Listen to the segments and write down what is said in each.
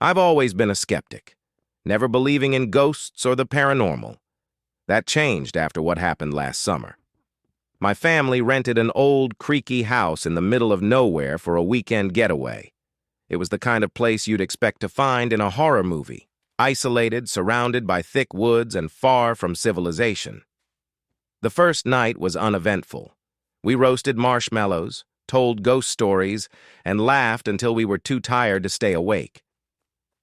I've always been a skeptic, never believing in ghosts or the paranormal. That changed after what happened last summer. My family rented an old, creaky house in the middle of nowhere for a weekend getaway. It was the kind of place you'd expect to find in a horror movie, isolated, surrounded by thick woods, and far from civilization. The first night was uneventful. We roasted marshmallows, told ghost stories, and laughed until we were too tired to stay awake.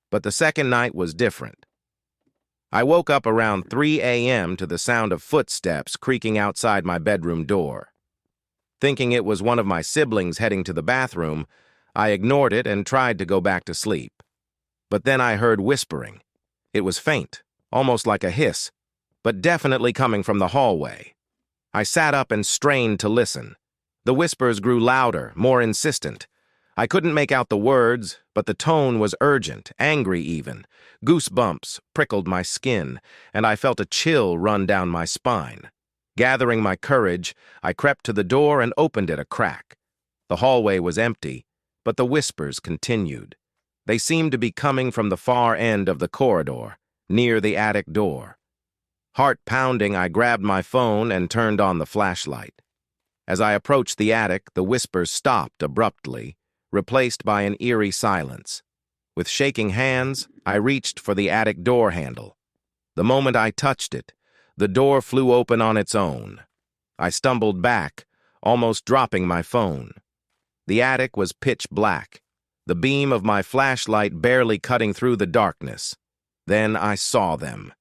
But the second night was different. I woke up around 3 a.m. to the sound of footsteps creaking outside my bedroom door. Thinking it was one of my siblings heading to the bathroom, I ignored it and tried to go back to sleep. But then I heard whispering. It was faint, almost like a hiss, but definitely coming from the hallway. I sat up and strained to listen. The whispers grew louder, more insistent. I couldn't make out the words, but the tone was urgent, angry even. Goosebumps prickled my skin, and I felt a chill run down my spine. Gathering my courage, I crept to the door and opened it a crack. The hallway was empty, but the whispers continued. They seemed to be coming from the far end of the corridor, near the attic door. Heart pounding, I grabbed my phone and turned on the flashlight. As I approached the attic, the whispers stopped abruptly, replaced by an eerie silence. With shaking hands, I reached for the attic door handle. The moment I touched it, the door flew open on its own. I stumbled back, almost dropping my phone. The attic was pitch black, the beam of my flashlight barely cutting through the darkness. Then I saw them.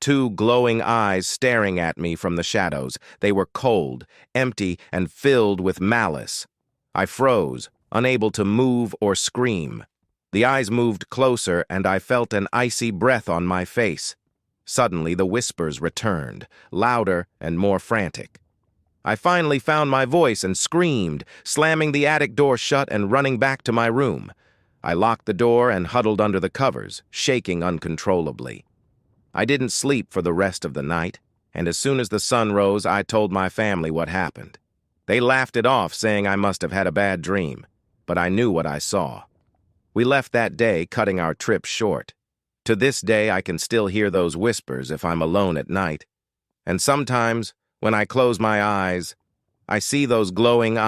Two glowing eyes staring at me from the shadows. They were cold, empty, and filled with malice. I froze, unable to move or scream. The eyes moved closer, and I felt an icy breath on my face. Suddenly, the whispers returned, louder and more frantic. I finally found my voice and screamed, slamming the attic door shut and running back to my room. I locked the door and huddled under the covers, shaking uncontrollably. I didn't sleep for the rest of the night, and as soon as the sun rose, I told my family what happened. They laughed it off, saying I must have had a bad dream, but I knew what I saw. We left that day, cutting our trip short. To this day, I can still hear those whispers if I'm alone at night. And sometimes, when I close my eyes, I see those glowing eyes.